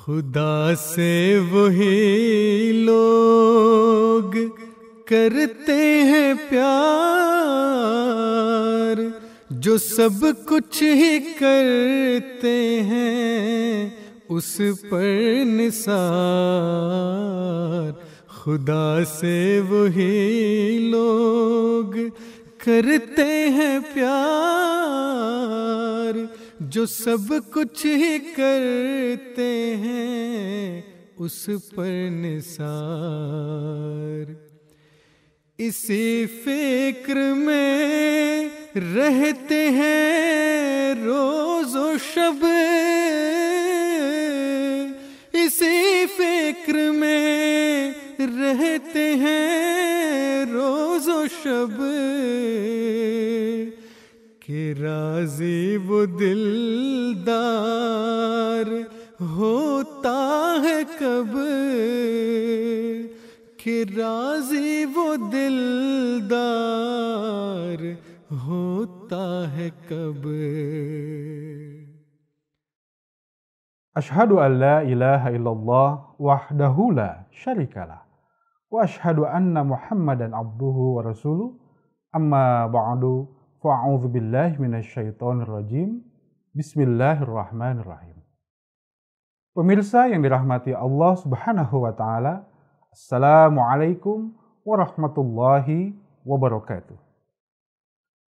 खुदा से वही लोग करते हैं प्यार जो सब कुछ ही करते हैं उस पर निसार। खुदा से वही लोग करते हैं प्यार जो सब कुछ ही करते हैं उस पर निसार। इसी फिक्र में रहते हैं रोज़ो शब, इसी फिक्र में रहते हैं रोज़ो शब कि राज़ी वो दिलदार होता है कब, कि राज़ी वो दिलदार होता है कब। Asyhadu an la ilaha illallah wahdahu la syarikalah wa asyhadu anna Muhammadan abduhu wa rasuluh. Amma ba'du, fa'udzu billahi minasyaitonir rajim. Bismillahirrahmanirrahim. Pemirsa yang dirahmati Allah Subhanahu wa taala, Assalamualaikum warahmatullahi wabarakatuh.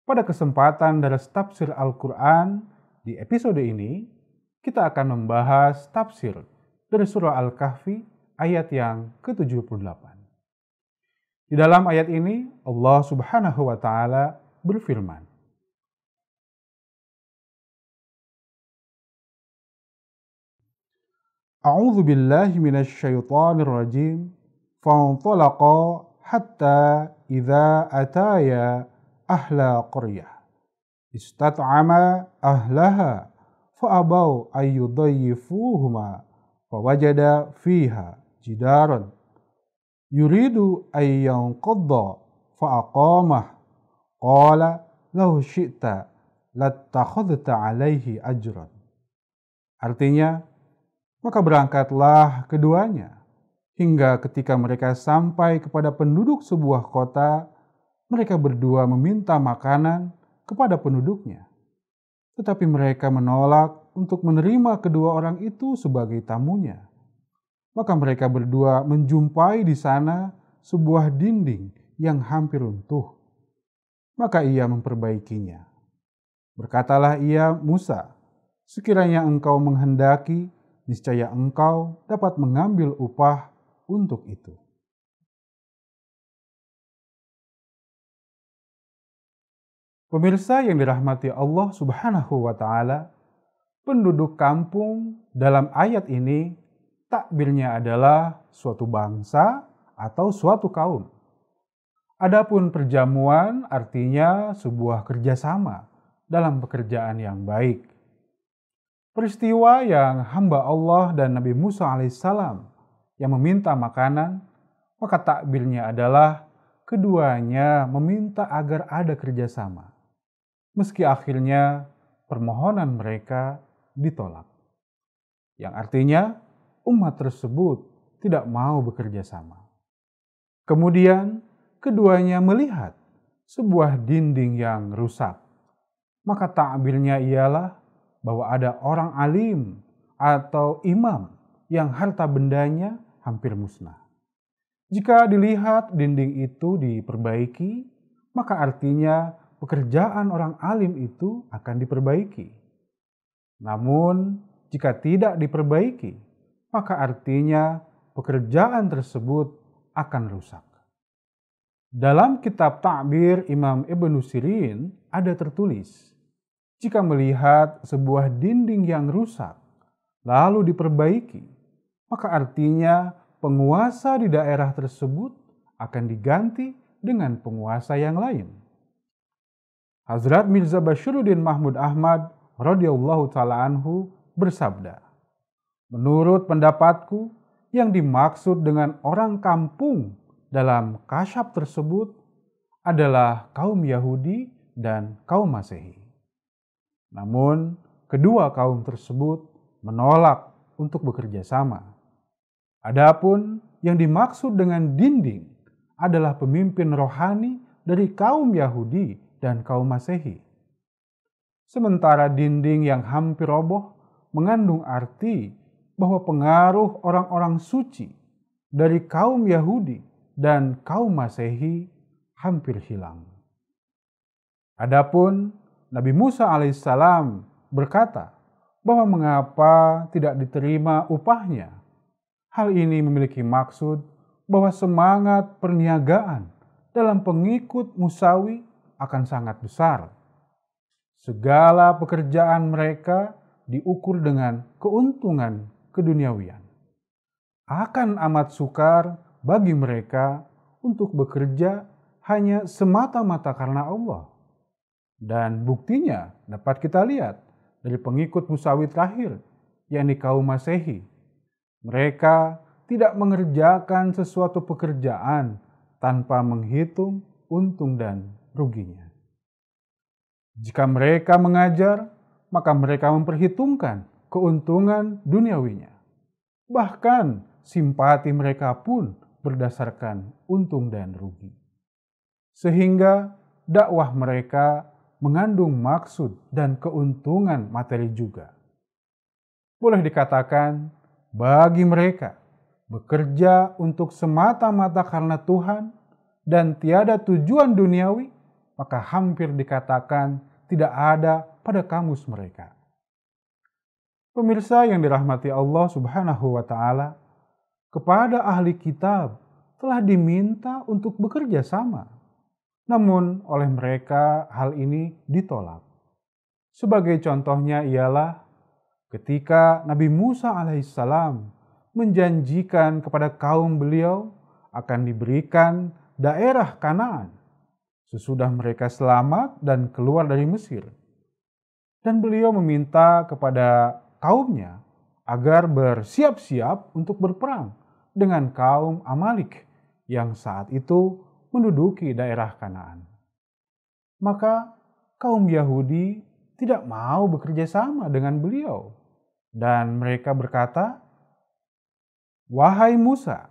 Pada kesempatan daras tafsir Al-Qur'an di episode ini, kita akan membahas tafsir dari surah Al-Kahfi ayat yang ke-78. Di dalam ayat ini Allah Subhanahu wa taala berfirman, A'udzu billahi minasy syaithanir rajim. Fantalaqa hatta idza ataya ahla qaryah istat'ama ahlaha fa'abau ayyudayyifuhuma fawajada fiha jidaran yuridu ayyanqadda fa'aqamah qala law syi'ta lattakhadhta alaihi ajran. Artinya, maka berangkatlah keduanya hingga ketika mereka sampai kepada penduduk sebuah kota, mereka berdua meminta makanan kepada penduduknya. Tetapi mereka menolak untuk menerima kedua orang itu sebagai tamunya. Maka mereka berdua menjumpai di sana sebuah dinding yang hampir runtuh. Maka ia memperbaikinya. Berkatalah ia, Musa, sekiranya engkau menghendaki, niscaya engkau dapat mengambil upah untuk itu. Pemirsa yang dirahmati Allah Subhanahu wa taala, penduduk kampung dalam ayat ini takbirnya adalah suatu bangsa atau suatu kaum. Adapun perjamuan artinya sebuah kerjasama dalam pekerjaan yang baik. Peristiwa yang hamba Allah dan Nabi Musa alaihissalam yang meminta makanan, maka takbirnya adalah keduanya meminta agar ada kerjasama. Meski akhirnya permohonan mereka ditolak. Yang artinya umat tersebut tidak mau bekerja sama. Kemudian keduanya melihat sebuah dinding yang rusak. Maka takbirnya ialah bahwa ada orang alim atau imam yang harta bendanya hampir musnah. Jika dilihat dinding itu diperbaiki, maka artinya pekerjaan orang alim itu akan diperbaiki. Namun, jika tidak diperbaiki, maka artinya pekerjaan tersebut akan rusak. Dalam kitab Ta'bir Imam Ibnu Sirin ada tertulis, jika melihat sebuah dinding yang rusak, lalu diperbaiki, maka artinya penguasa di daerah tersebut akan diganti dengan penguasa yang lain. Hazrat Mirza Bashiruddin Mahmud Ahmad radhiyallahu ta'ala anhu bersabda, menurut pendapatku, yang dimaksud dengan orang kampung dalam kasyaf tersebut adalah kaum Yahudi dan kaum Masehi. Namun, kedua kaum tersebut menolak untuk bekerja sama. Adapun yang dimaksud dengan dinding adalah pemimpin rohani dari kaum Yahudi dan kaum Masehi. Sementara dinding yang hampir roboh mengandung arti bahwa pengaruh orang-orang suci dari kaum Yahudi dan kaum Masehi hampir hilang. Adapun Nabi Musa alaihissalam berkata bahwa mengapa tidak diterima upahnya. Hal ini memiliki maksud bahwa semangat perniagaan dalam pengikut Musawi akan sangat besar. Segala pekerjaan mereka diukur dengan keuntungan keduniawian. Akan amat sukar bagi mereka untuk bekerja hanya semata-mata karena Allah. Dan buktinya dapat kita lihat dari pengikut Musawi terakhir, yakni kaum Masehi. Mereka tidak mengerjakan sesuatu pekerjaan tanpa menghitung untung dan ruginya. Jika mereka mengajar, maka mereka memperhitungkan keuntungan duniawinya. Bahkan simpati mereka pun berdasarkan untung dan rugi. Sehingga dakwah mereka mengandung maksud dan keuntungan materi juga. Boleh dikatakan, bagi mereka bekerja untuk semata-mata karena Tuhan dan tiada tujuan duniawi, maka hampir dikatakan tidak ada pada kamus mereka. Pemirsa yang dirahmati Allah Subhanahu wa Ta'ala, kepada ahli kitab telah diminta untuk bekerja sama. Namun oleh mereka hal ini ditolak. Sebagai contohnya ialah ketika Nabi Musa alaihissalam menjanjikan kepada kaum beliau akan diberikan daerah Kanaan sesudah mereka selamat dan keluar dari Mesir. Dan beliau meminta kepada kaumnya agar bersiap-siap untuk berperang dengan kaum Amalik yang saat itu menduduki daerah Kanaan. Maka kaum Yahudi tidak mau bekerja sama dengan beliau. Dan mereka berkata, "Wahai Musa,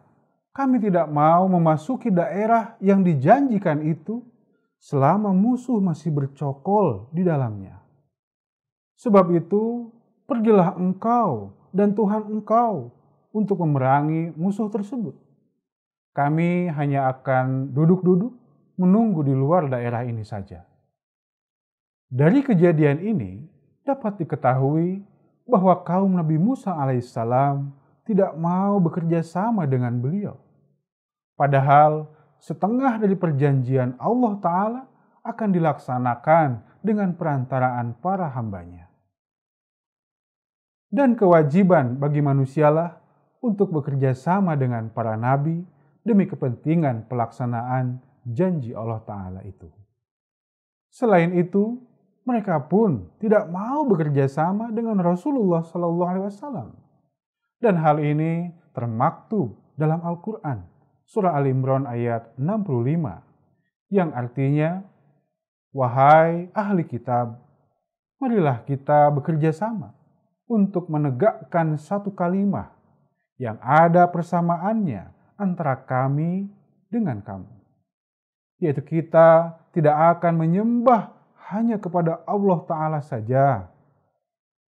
kami tidak mau memasuki daerah yang dijanjikan itu selama musuh masih bercokol di dalamnya. Sebab itu, pergilah engkau dan Tuhan engkau untuk memerangi musuh tersebut. Kami hanya akan duduk-duduk menunggu di luar daerah ini saja." Dari kejadian ini dapat diketahui bahwa kaum Nabi Musa alaihissalam tidak mau bekerja sama dengan beliau. Padahal setengah dari perjanjian Allah Ta'ala akan dilaksanakan dengan perantaraan para hambanya. Dan kewajiban bagi manusialah untuk bekerja sama dengan para nabi demi kepentingan pelaksanaan janji Allah Ta'ala itu. Selain itu, mereka pun tidak mau bekerja sama dengan Rasulullah SAW. Dan hal ini termaktub dalam Al-Quran, surah Al-Imran ayat 65, yang artinya, "Wahai ahli kitab, marilah kita bekerja sama untuk menegakkan satu kalimah yang ada persamaannya antara kami dengan kamu. Yaitu kita tidak akan menyembah hanya kepada Allah Ta'ala saja.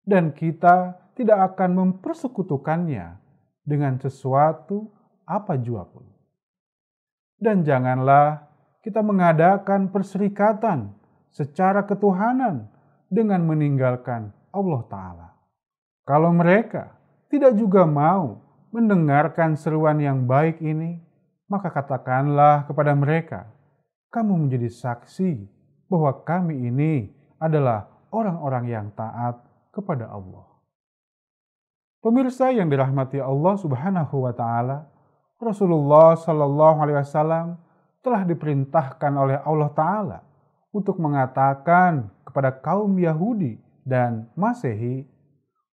Dan kita tidak akan mempersekutukannya dengan sesuatu apa jua pun. Dan janganlah kita mengadakan perserikatan secara ketuhanan dengan meninggalkan Allah Ta'ala. Kalau mereka tidak juga mau mendengarkan seruan yang baik ini, maka katakanlah kepada mereka, kamu menjadi saksi bahwa kami ini adalah orang-orang yang taat kepada Allah." Pemirsa yang dirahmati Allah Subhanahu wa Ta'ala, Rasulullah Sallallahu Alaihi Wasallam telah diperintahkan oleh Allah Ta'ala untuk mengatakan kepada kaum Yahudi dan Masehi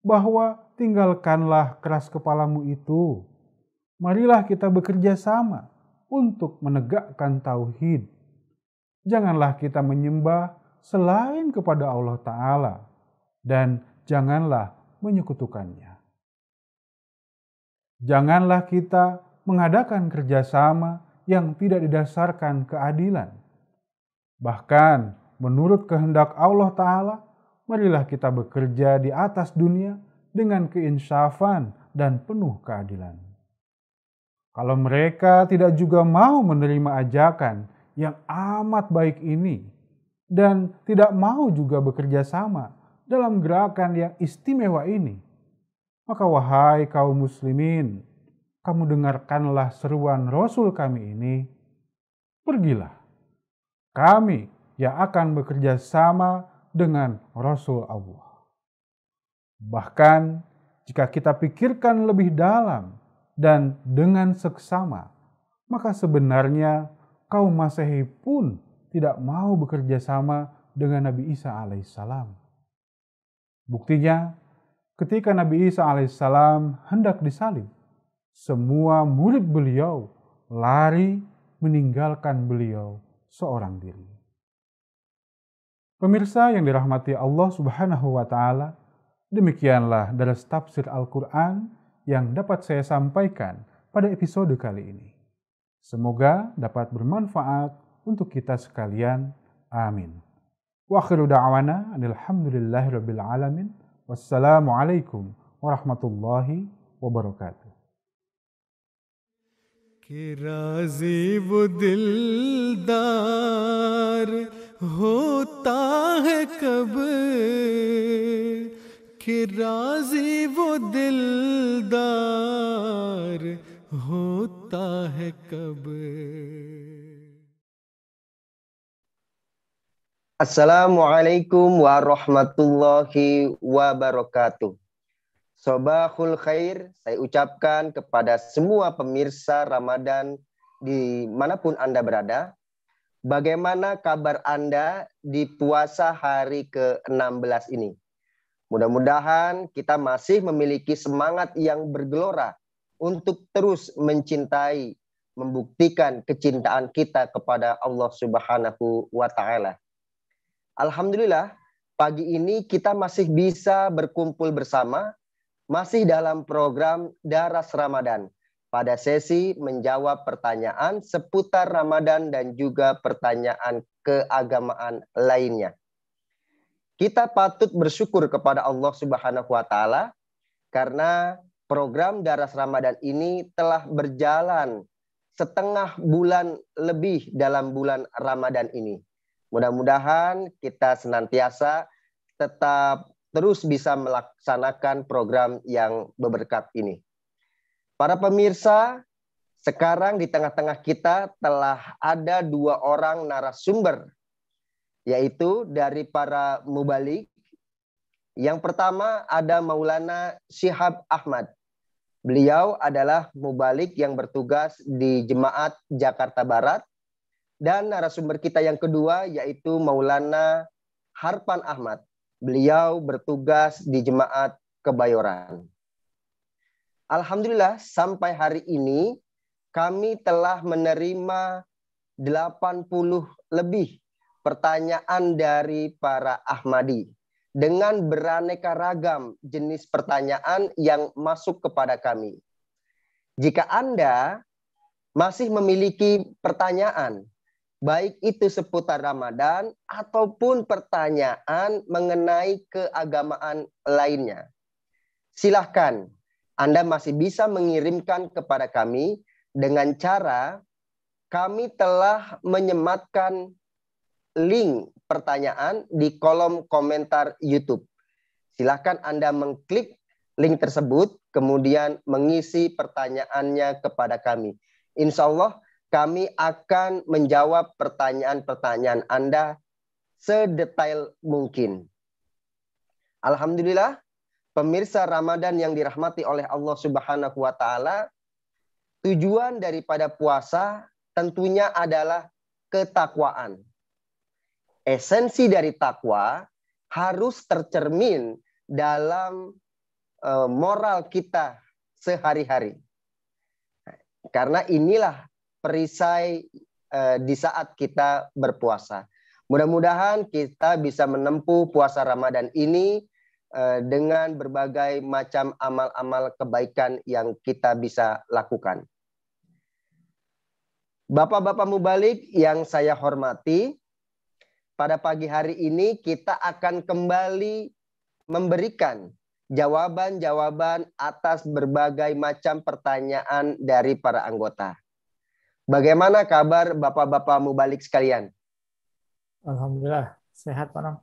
bahwa tinggalkanlah keras kepalamu itu. Marilah kita bekerja sama untuk menegakkan tauhid. Janganlah kita menyembah selain kepada Allah Ta'ala dan janganlah menyekutukannya. Janganlah kita mengadakan kerjasama yang tidak didasarkan keadilan. Bahkan menurut kehendak Allah Ta'ala, marilah kita bekerja di atas dunia dengan keinsafan dan penuh keadilan. Kalau mereka tidak juga mau menerima ajakan yang amat baik ini dan tidak mau juga bekerja sama dalam gerakan yang istimewa ini, maka wahai kaum muslimin, kamu dengarkanlah seruan Rasul kami ini, pergilah. Kami yang akan bekerja sama dengan Rasul Allah. Bahkan jika kita pikirkan lebih dalam dan dengan seksama, maka sebenarnya kaum Masehi pun tidak mau bekerja sama dengan Nabi Isa alaihissalam. Buktinya, ketika Nabi Isa alaihissalam hendak disalib, semua murid beliau lari meninggalkan beliau seorang diri. Pemirsa yang dirahmati Allah Subhanahu wa Ta'ala, demikianlah daras tafsir Al-Quran yang dapat saya sampaikan pada episode kali ini. Semoga dapat bermanfaat untuk kita sekalian. Amin. Wa akhiru da'wana alhamdulillahirabbil alamin. Wassalamualaikum warahmatullahi wabarakatuh. कि राजी वो दिलदार होता है कब, कि राजी वो दिलदार होता है कब. Assalamualaikum warahmatullahi wabarakatuh. Sobahul khair, saya ucapkan kepada semua pemirsa Ramadan dimanapun Anda berada. Bagaimana kabar Anda di puasa hari ke-16 ini? Mudah-mudahan kita masih memiliki semangat yang bergelora untuk terus mencintai, membuktikan kecintaan kita kepada Allah Subhanahu wa Ta'ala. Alhamdulillah, pagi ini kita masih bisa berkumpul bersama, masih dalam program Daras Ramadan, pada sesi menjawab pertanyaan seputar Ramadan dan juga pertanyaan keagamaan lainnya. Kita patut bersyukur kepada Allah Subhanahu wa Ta'ala karena program Daras Ramadan ini telah berjalan setengah bulan lebih dalam bulan Ramadan ini. Mudah-mudahan kita senantiasa tetap terus bisa melaksanakan program yang berberkat ini. Para pemirsa, sekarang di tengah-tengah kita telah ada 2 orang narasumber, yaitu dari para mubalik. Yang pertama ada Maulana Syihab Ahmad. Beliau adalah mubalik yang bertugas di Jemaat Jakarta Barat. Dan narasumber kita yang kedua yaitu Maulana Harpan Ahmad. Beliau bertugas di Jemaat Kebayoran. Alhamdulillah sampai hari ini kami telah menerima 80 lebih pertanyaan dari para Ahmadi dengan beraneka ragam jenis pertanyaan yang masuk kepada kami. Jika Anda masih memiliki pertanyaan, baik itu seputar Ramadan ataupun pertanyaan mengenai keagamaan lainnya, silahkan Anda masih bisa mengirimkan kepada kami dengan cara kami telah menyematkan link pertanyaan di kolom komentar YouTube. Silahkan Anda mengklik link tersebut, kemudian mengisi pertanyaannya kepada kami. Insya Allah kami akan menjawab pertanyaan-pertanyaan Anda sedetail mungkin. Alhamdulillah, pemirsa Ramadan yang dirahmati oleh Allah Subhanahu wa Ta'ala, tujuan daripada puasa tentunya adalah ketakwaan. Esensi dari takwa harus tercermin dalam moral kita sehari-hari. Karena inilah perisai di saat kita berpuasa. Mudah-mudahan kita bisa menempuh puasa Ramadan ini dengan berbagai macam amal-amal kebaikan yang kita bisa lakukan. Bapak-bapak mubalik yang saya hormati, pada pagi hari ini kita akan kembali memberikan jawaban-jawaban atas berbagai macam pertanyaan dari para anggota. Bagaimana kabar bapak-bapak mubalik sekalian? Alhamdulillah, sehat Pak Nom.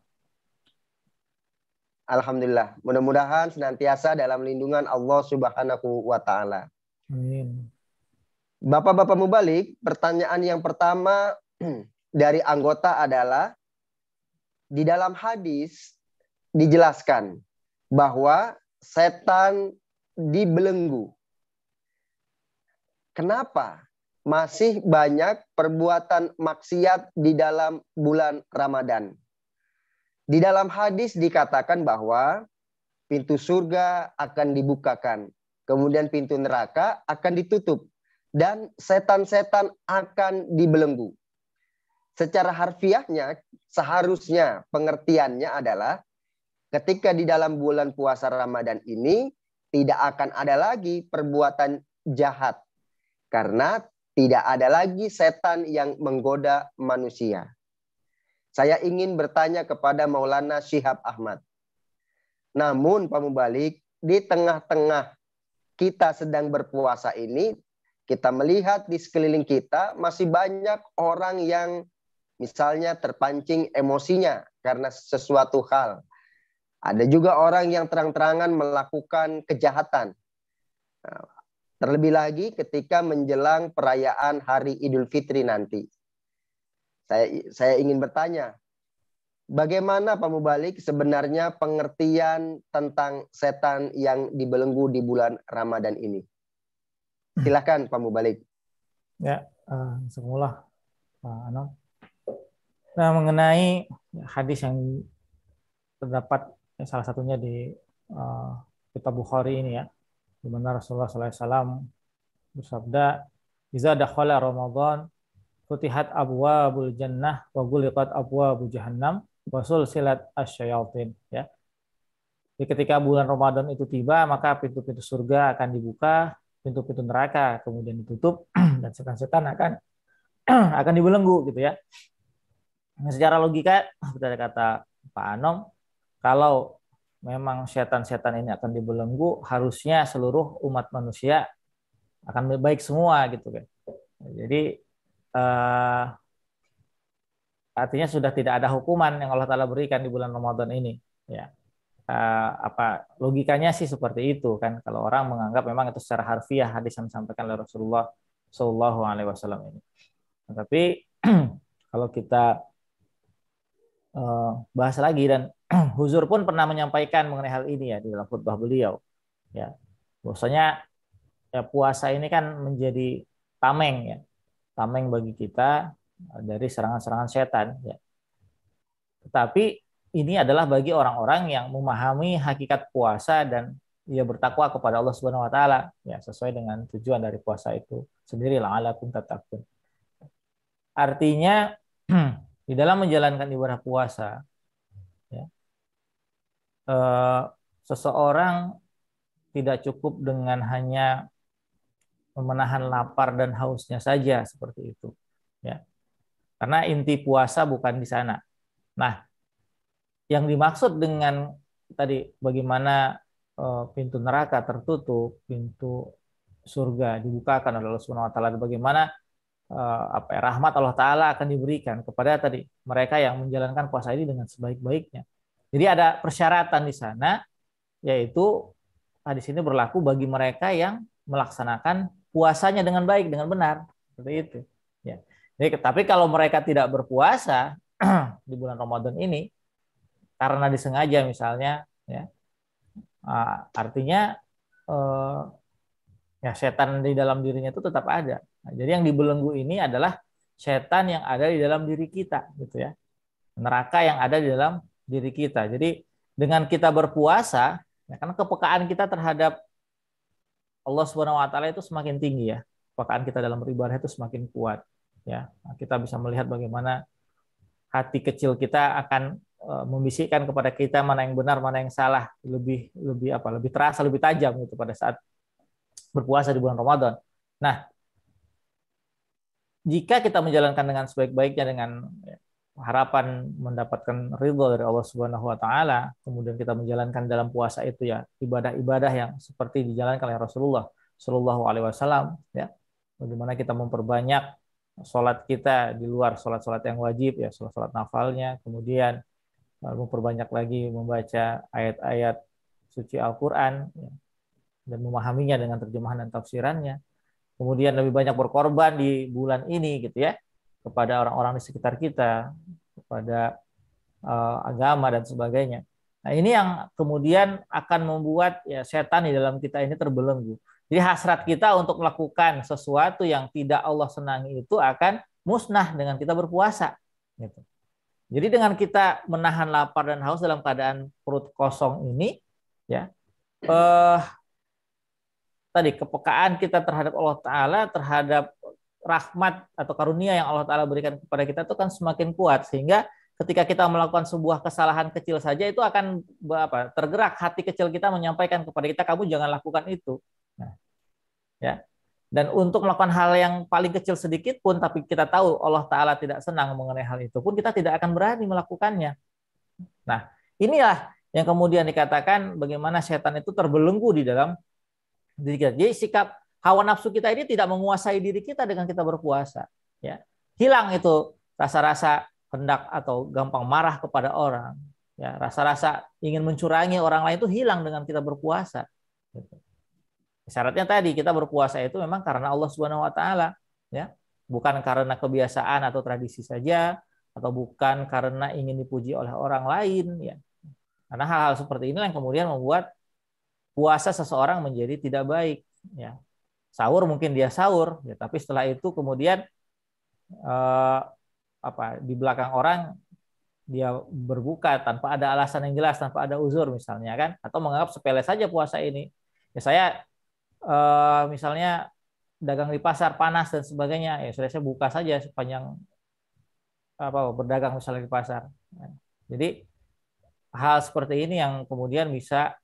Alhamdulillah. Mudah-mudahan senantiasa dalam lindungan Allah Subhanahu wa Ta'ala. Amin. Bapak-bapak mubalik, pertanyaan yang pertama dari anggota adalah, di dalam hadis dijelaskan bahwa setan dibelenggu. Kenapa masih banyak perbuatan maksiat di dalam bulan Ramadan? Di dalam hadis dikatakan bahwa pintu surga akan dibukakan, kemudian pintu neraka akan ditutup, dan setan-setan akan dibelenggu. Secara harfiahnya, seharusnya pengertiannya adalah ketika di dalam bulan puasa Ramadan ini tidak akan ada lagi perbuatan jahat, karena tidak ada lagi setan yang menggoda manusia. Saya ingin bertanya kepada Maulana Syihab Ahmad. Namun Pak Mubalik, di tengah-tengah kita sedang berpuasa ini, kita melihat di sekeliling kita masih banyak orang yang misalnya terpancing emosinya karena sesuatu hal. Ada juga orang yang terang-terangan melakukan kejahatan. Terlebih lagi ketika menjelang perayaan Hari Idul Fitri nanti. Saya ingin bertanya, bagaimana Pak Mubalik sebenarnya pengertian tentang setan yang dibelenggu di bulan Ramadan ini? Silakan Pak Mubalik. Ya, semula Pak Anom. Nah, mengenai hadis yang terdapat salah satunya di kitab Bukhari ini ya, di mana Rasulullah SAW bersabda, "Iza dakhala Ramadan futihat abwabul jannah wa ghuliqat abwabul jahannam wa sulsilat asyayatin." Ya. Jadi ketika bulan Ramadan itu tiba, maka pintu-pintu surga akan dibuka, pintu-pintu neraka kemudian ditutup, dan setan-setan akan dibelenggu gitu ya. Nah, secara logika, seperti kata Pak Anom, kalau memang setan-setan ini akan dibelenggu, harusnya seluruh umat manusia akan baik semua gitu kan. Jadi artinya sudah tidak ada hukuman yang Allah Ta'ala berikan di bulan Ramadan ini ya. Logikanya sih seperti itu kan, kalau orang menganggap memang itu secara harfiah hadis yang disampaikan oleh Rasulullah Shallallahu Alaihi Wasallam ini. Nah, tapi kalau kita bahas lagi, dan Huzur pun pernah menyampaikan mengenai hal ini ya di dalam khutbah beliau ya, bahwasanya ya puasa ini kan menjadi tameng ya, tameng bagi kita dari serangan-serangan setan ya. Tetapi ini adalah bagi orang-orang yang memahami hakikat puasa dan ia bertakwa kepada Allah Subhanahu wa taala ya, sesuai dengan tujuan dari puasa itu sendiri, la'alakum tattaqun. Artinya di dalam menjalankan ibadah puasa ya, seseorang tidak cukup dengan hanya menahan lapar dan hausnya saja seperti itu ya. Karena inti puasa bukan di sana. Nah, yang dimaksud dengan tadi bagaimana pintu neraka tertutup, pintu surga dibukakan oleh Allah Subhanahu wa taala, bagaimana rahmat Allah taala akan diberikan kepada tadi mereka yang menjalankan puasa ini dengan sebaik-baiknya. Jadi ada persyaratan di sana, yaitu hadis ini berlaku bagi mereka yang melaksanakan puasanya dengan baik, dengan benar, seperti itu ya. Jadi, tapi kalau mereka tidak berpuasa di bulan Ramadan ini karena disengaja misalnya ya, artinya ya setan di dalam dirinya itu tetap ada. Nah, jadi yang dibelenggu ini adalah setan yang ada di dalam diri kita gitu ya, neraka yang ada di dalam diri kita. Jadi dengan kita berpuasa ya, karena kepekaan kita terhadap Allah Subhanahu wa taala itu semakin tinggi ya, kepekaan kita dalam beribadah itu semakin kuat ya. Nah, kita bisa melihat bagaimana hati kecil kita akan membisikkan kepada kita mana yang benar, mana yang salah, lebih terasa, lebih tajam gitu pada saat berpuasa di bulan Ramadan. Nah, jika kita menjalankan dengan sebaik-baiknya dengan harapan mendapatkan ridho dari Allah Subhanahu wa taala, kemudian kita menjalankan dalam puasa itu ya ibadah-ibadah yang seperti dijalankan oleh Rasulullah Shallallahu alaihi wasallam ya. Bagaimana kita memperbanyak sholat kita di luar sholat-sholat yang wajib ya, sholat nafalnya, kemudian memperbanyak lagi membaca ayat-ayat suci Al-Qur'an ya, dan memahaminya dengan terjemahan dan tafsirannya. Kemudian lebih banyak berkorban di bulan ini gitu ya, kepada orang-orang di sekitar kita, kepada agama dan sebagainya. Nah, ini yang kemudian akan membuat ya setan di dalam kita ini terbelenggu. Jadi hasrat kita untuk melakukan sesuatu yang tidak Allah senangi itu akan musnah dengan kita berpuasa. Gitu. Jadi dengan kita menahan lapar dan haus dalam keadaan perut kosong ini, ya, tadi kepekaan kita terhadap Allah Ta'ala, terhadap rahmat atau karunia yang Allah Ta'ala berikan kepada kita itu kan semakin kuat, sehingga ketika kita melakukan sebuah kesalahan kecil saja itu akan tergerak hati kecil kita menyampaikan kepada kita, kamu jangan lakukan itu. Nah, ya. Dan untuk melakukan hal yang paling kecil sedikit pun, tapi kita tahu Allah Ta'ala tidak senang mengenai hal itu pun, kita tidak akan berani melakukannya. Nah, inilah yang kemudian dikatakan bagaimana setan itu terbelenggu di dalam diri kita. Jadi sikap hawa nafsu kita ini tidak menguasai diri kita dengan kita berpuasa. Ya. Hilang itu rasa-rasa hendak atau gampang marah kepada orang. Ya, rasa-rasa ingin mencurangi orang lain itu hilang dengan kita berpuasa. Gitu. Syaratnya tadi kita berpuasa itu memang karena Allah Subhanahu Wa Taala, ya, bukan karena kebiasaan atau tradisi saja, atau bukan karena ingin dipuji oleh orang lain. Ya. Karena hal-hal seperti ini yang kemudian membuat puasa seseorang menjadi tidak baik. Ya. Sahur mungkin dia sahur, ya, tapi setelah itu kemudian di belakang orang dia berbuka tanpa ada alasan yang jelas, tanpa ada uzur misalnya kan, atau menganggap sepele saja puasa ini. Ya saya misalnya dagang di pasar panas dan sebagainya, ya sudah saya buka saja sepanjang berdagang misalnya di pasar. Jadi hal seperti ini yang kemudian bisa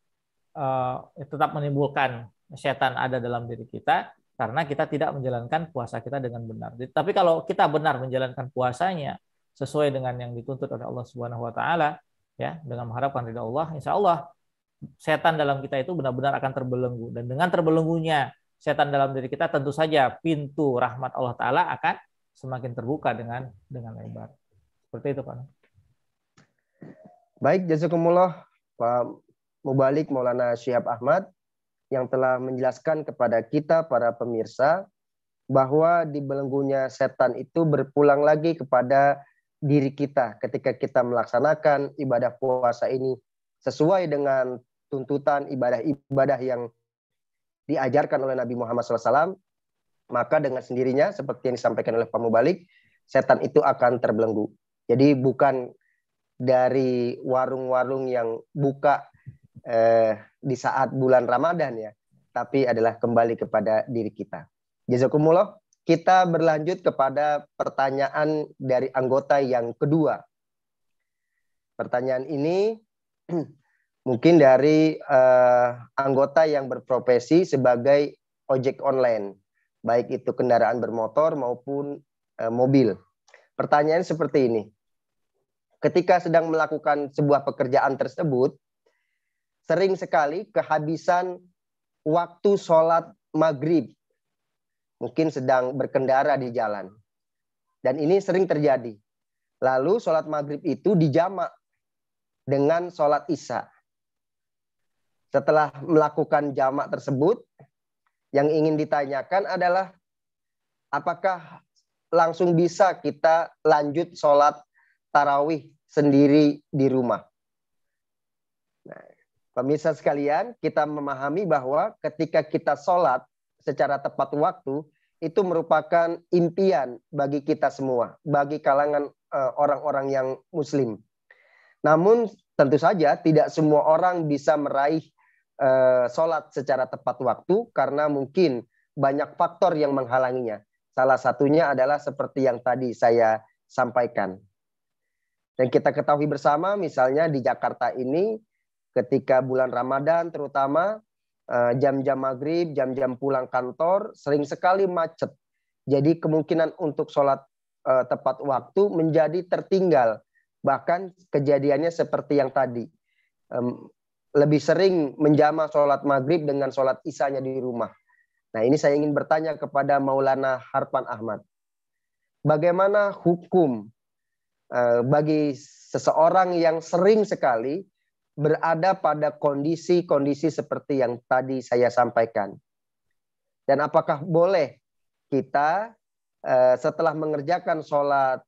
tetap menimbulkan setan ada dalam diri kita karena kita tidak menjalankan puasa kita dengan benar. Tapi kalau kita benar menjalankan puasanya sesuai dengan yang dituntut oleh Allah Subhanahu Wa Taala, ya, dengan mengharapkan ridha Allah, insya Allah setan dalam kita itu benar-benar akan terbelenggu. Dan dengan terbelenggunya setan dalam diri kita, tentu saja pintu rahmat Allah Taala akan semakin terbuka dengan lebar. Seperti itu, Pak. Baik, jazakumullah Pak Mubalik Maulana Syihab Ahmad yang telah menjelaskan kepada kita para pemirsa bahwa dibelenggunya setan itu berpulang lagi kepada diri kita ketika kita melaksanakan ibadah puasa ini sesuai dengan tuntutan ibadah-ibadah yang diajarkan oleh Nabi Muhammad SAW, maka dengan sendirinya seperti yang disampaikan oleh Pak Mubalik, setan itu akan terbelenggu. Jadi bukan dari warung-warung yang buka di saat bulan Ramadan ya, tapi adalah kembali kepada diri kita. Jazakumullah. Kita berlanjut kepada pertanyaan dari anggota yang kedua. Pertanyaan ini mungkin dari anggota yang berprofesi sebagai ojek online, baik itu kendaraan bermotor maupun mobil. Pertanyaan seperti ini. Ketika sedang melakukan sebuah pekerjaan tersebut, sering sekali kehabisan waktu sholat maghrib. Mungkin sedang berkendara di jalan. Dan ini sering terjadi. Lalu sholat maghrib itu dijamak dengan sholat isya. Setelah melakukan jamak tersebut, yang ingin ditanyakan adalah apakah langsung bisa kita lanjut sholat tarawih sendiri di rumah. Nah, pemirsa sekalian, kita memahami bahwa ketika kita sholat secara tepat waktu, itu merupakan impian bagi kita semua, bagi kalangan orang-orang yang muslim. Namun tentu saja tidak semua orang bisa meraih sholat secara tepat waktu karena mungkin banyak faktor yang menghalanginya. Salah satunya adalah seperti yang tadi saya sampaikan. Dan kita ketahui bersama misalnya di Jakarta ini ketika bulan Ramadan terutama jam-jam maghrib, jam-jam pulang kantor sering sekali macet. Jadi kemungkinan untuk sholat tepat waktu menjadi tertinggal. Bahkan kejadiannya seperti yang tadi. Lebih sering menjama sholat maghrib dengan sholat isyanya di rumah. Nah ini saya ingin bertanya kepada Maulana Harpan Ahmad. Bagaimana hukum bagi seseorang yang sering sekali berada pada kondisi-kondisi seperti yang tadi saya sampaikan. Dan apakah boleh kita setelah mengerjakan sholat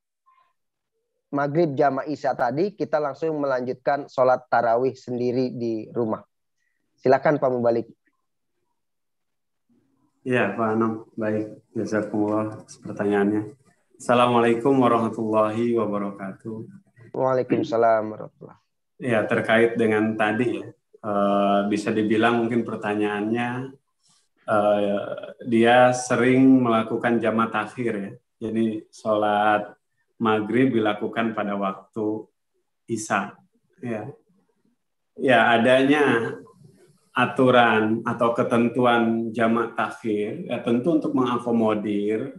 maghrib jama' isya tadi, kita langsung melanjutkan sholat tarawih sendiri di rumah? Silakan Pak Mubalik. Iya Pak Anam, baik. Jazakumullah atas pertanyaannya. Assalamualaikum warahmatullahi wabarakatuh. Waalaikumsalam warahmatullahi. Ya, terkait dengan tadi ya, bisa dibilang mungkin pertanyaannya dia sering melakukan jama' takhir ya. Jadi sholat maghrib dilakukan pada waktu isya. Ya, adanya aturan atau ketentuan jama' takhir ya tentu untuk mengakomodir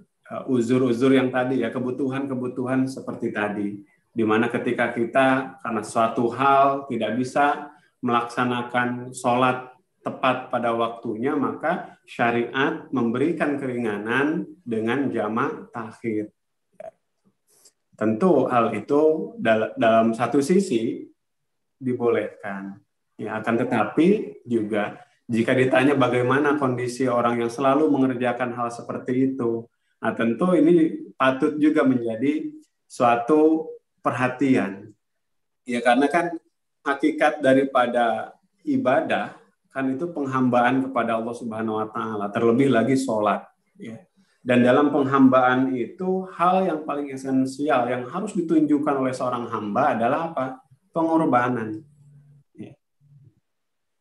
uzur-uzur yang tadi ya, kebutuhan-kebutuhan seperti tadi. Di mana ketika kita karena suatu hal tidak bisa melaksanakan sholat tepat pada waktunya, maka syariat memberikan keringanan dengan jama' takhir. Tentu hal itu dalam satu sisi dibolehkan. Ya, akan tetapi juga jika ditanya bagaimana kondisi orang yang selalu mengerjakan hal seperti itu, nah tentu ini patut juga menjadi suatu perhatian. Ya karena kan hakikat daripada ibadah kan itu penghambaan kepada Allah Subhanahu wa taala, terlebih lagi sholat ya. Dan dalam penghambaan itu hal yang paling esensial yang harus ditunjukkan oleh seorang hamba adalah apa? Pengorbanan.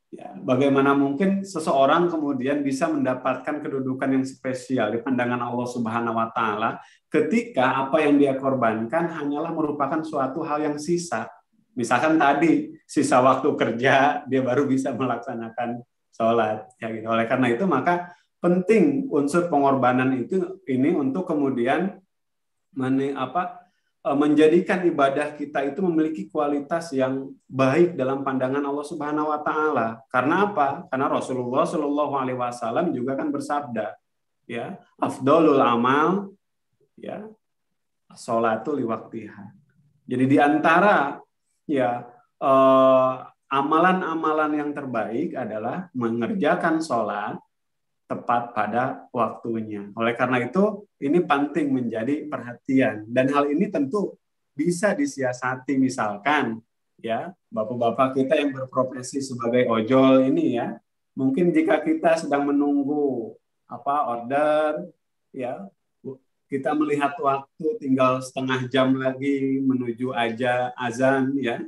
Ya, bagaimana mungkin seseorang kemudian bisa mendapatkan kedudukan yang spesial di pandangan Allah Subhanahu wa taala ketika apa yang dia korbankan hanyalah merupakan suatu hal yang sisa. Misalkan tadi sisa waktu kerja dia baru bisa melaksanakan sholat ya gitu. Oleh karena itu maka penting unsur pengorbanan ini untuk kemudian menjadikan ibadah kita itu memiliki kualitas yang baik dalam pandangan Allah Subhanahu wa taala. Karena apa? Karena Rasulullah Shallallahu alaihi wasallam juga kan bersabda, ya, afdhalul amal ya sholatu liwaqtiha. Jadi di antara ya amalan-amalan yang terbaik adalah mengerjakan sholat tepat pada waktunya. Oleh karena itu, ini penting menjadi perhatian. Dan hal ini tentu bisa disiasati, misalkan, ya, bapak-bapak kita yang berprofesi sebagai ojol ini ya, mungkin jika kita sedang menunggu order, ya, kita melihat waktu tinggal setengah jam lagi menuju azan, ya,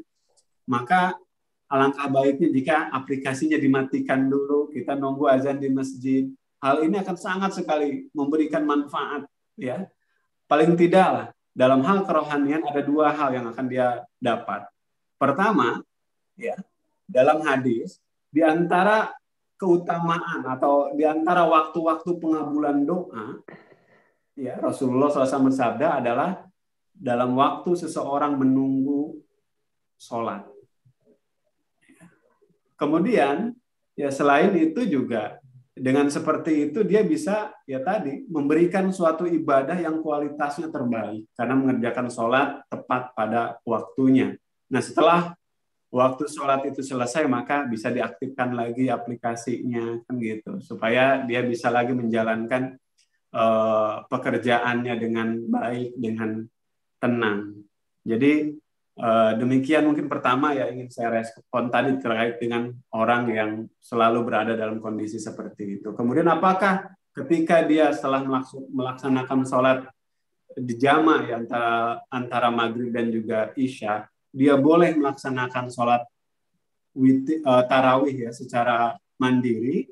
maka alangkah baiknya jika aplikasinya dimatikan dulu, kita nunggu azan di masjid. Hal ini akan sangat sekali memberikan manfaat. Ya, paling tidaklah dalam hal kerohanian ada dua hal yang akan dia dapat. Pertama, ya, dalam hadis di antara keutamaan atau di antara waktu-waktu pengabulan doa, ya, Rasulullah SAW bersabda adalah dalam waktu seseorang menunggu sholat. Kemudian ya selain itu juga dengan seperti itu dia bisa ya tadi memberikan suatu ibadah yang kualitasnya terbaik karena mengerjakan sholat tepat pada waktunya. Nah setelah waktu sholat itu selesai maka bisa diaktifkan lagi aplikasinya kan gitu supaya dia bisa lagi menjalankan pekerjaannya dengan baik dengan tenang. Jadi demikian mungkin pertama ya ingin saya respon tadi terkait dengan orang yang selalu berada dalam kondisi seperti itu. Kemudian apakah ketika dia setelah melaksanakan sholat di jama ya, antara maghrib dan juga isya, dia boleh melaksanakan sholat tarawih ya secara mandiri?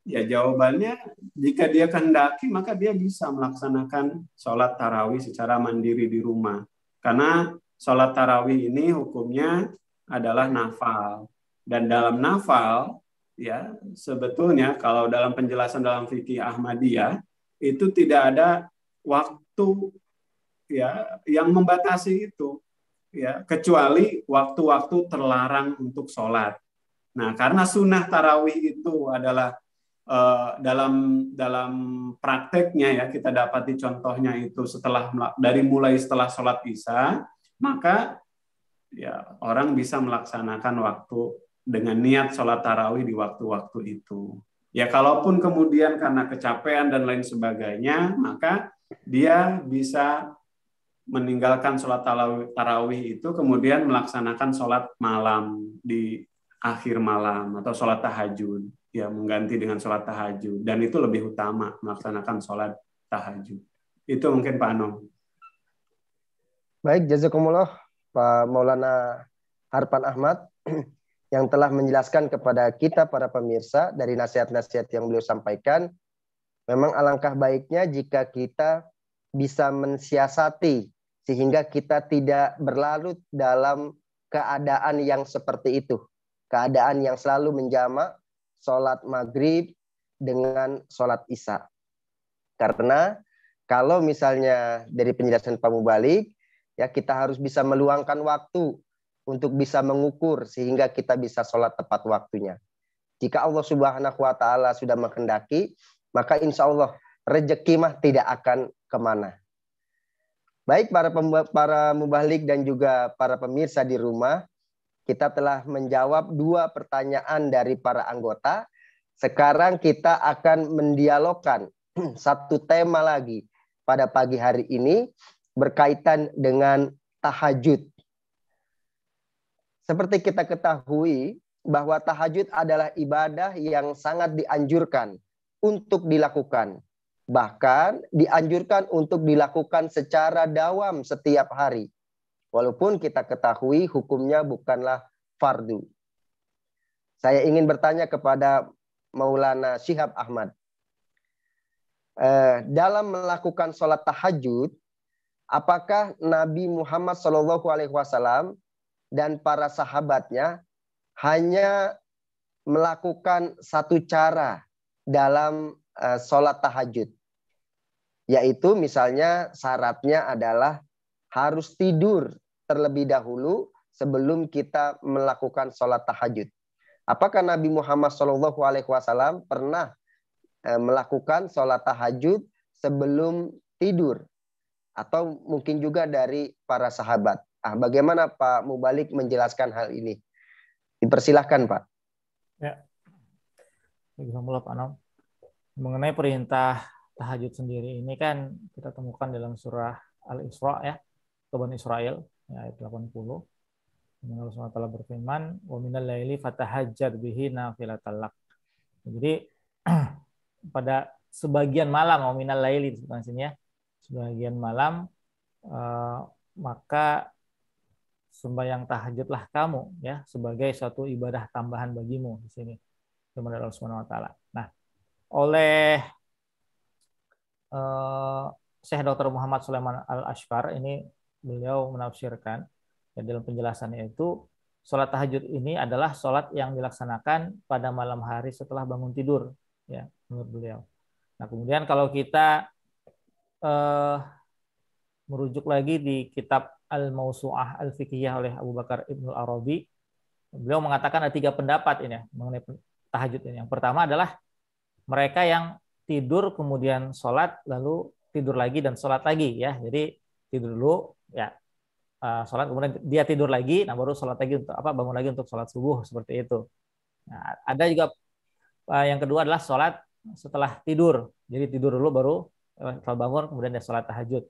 Ya jawabannya jika dia kehendaki maka dia bisa melaksanakan sholat tarawih secara mandiri di rumah. Karena sholat tarawih ini hukumnya adalah nafal. Dan dalam nafal, ya sebetulnya kalau dalam penjelasan dalam fikih Ahmadiyah itu tidak ada waktu ya yang membatasi itu, ya kecuali waktu-waktu terlarang untuk sholat. Nah, karena sunnah tarawih itu adalah dalam prakteknya ya kita dapati contohnya itu mulai setelah sholat isya, maka ya orang bisa melaksanakan waktu dengan niat sholat tarawih di waktu-waktu itu. Ya kalaupun kemudian karena kecapean dan lain sebagainya, maka dia bisa meninggalkan sholat tarawih itu kemudian melaksanakan sholat malam di akhir malam atau sholat tahajud, ya mengganti dengan sholat tahajud, dan itu lebih utama melaksanakan sholat tahajud. Itu mungkin Pak Anom. Baik, jazakumullah Pak Maulana Harpan Ahmad yang telah menjelaskan kepada kita para pemirsa dari nasihat-nasihat yang beliau sampaikan. Memang alangkah baiknya jika kita bisa mensiasati sehingga kita tidak berlarut dalam keadaan yang seperti itu. Keadaan yang selalu menjamak sholat maghrib dengan sholat isya. Karena kalau misalnya dari penjelasan Pak Mubalik, ya kita harus bisa meluangkan waktu untuk bisa mengukur sehingga kita bisa sholat tepat waktunya. Jika Allah Subhanahu wa Ta'ala sudah menghendaki, maka insya Allah rezeki mah tidak akan kemana. Baik para mubalik dan juga para pemirsa di rumah, kita telah menjawab 2 pertanyaan dari para anggota. Sekarang kita akan mendialogkan satu tema lagi pada pagi hari ini berkaitan dengan tahajud. Seperti kita ketahui bahwa tahajud adalah ibadah yang sangat dianjurkan untuk dilakukan. Bahkan dianjurkan untuk dilakukan secara dawam setiap hari. Walaupun kita ketahui hukumnya bukanlah fardu. Saya ingin bertanya kepada Maulana Syihab Ahmad. Dalam melakukan sholat tahajud, apakah Nabi Muhammad SAW dan para sahabatnya hanya melakukan satu cara dalam sholat tahajud? Yaitu misalnya syaratnya adalah harus tidur terlebih dahulu sebelum kita melakukan sholat tahajud. Apakah Nabi Muhammad SAW pernah melakukan sholat tahajud sebelum tidur? Atau mungkin juga dari para sahabat. Bagaimana Pak Mubalik menjelaskan hal ini? Dipersilahkan Pak. Ya. Alhamdulillah Pak Anom. Mengenai perintah tahajud sendiri ini kan kita temukan dalam surah Al-Isra ya, Bani Israel ayat 80. Allah SWT berfirman, "Wa minal laili fatahajjad bihi nafilatal lak." Jadi pada sebagian malam, wa minal laili disebutkan sini ya, sebagian malam maka sembahyang tahajudlah kamu ya sebagai suatu ibadah tambahan bagimu di sini. Firman Allah Subhanahu wa taala. Nah, oleh Syekh Dr. Muhammad Sulaiman Al-Ashqar ini beliau menafsirkan ya, dalam penjelasannya itu sholat tahajud ini adalah sholat yang dilaksanakan pada malam hari setelah bangun tidur ya menurut beliau. Nah kemudian kalau kita merujuk lagi di kitab Al-Mawsu'ah Al-Fiqhiyah oleh Abu Bakar Ibnul Arabi, beliau mengatakan ada 3 pendapat ini ya, mengenai tahajud ini. Yang pertama adalah mereka yang tidur kemudian sholat lalu tidur lagi dan sholat lagi ya. Jadi tidur dulu ya sholat kemudian dia tidur lagi, nah baru sholat lagi untuk bangun lagi untuk sholat subuh seperti itu. Nah, ada juga yang kedua adalah sholat setelah tidur. Jadi tidur dulu baru setelah bangun kemudian dia sholat tahajud.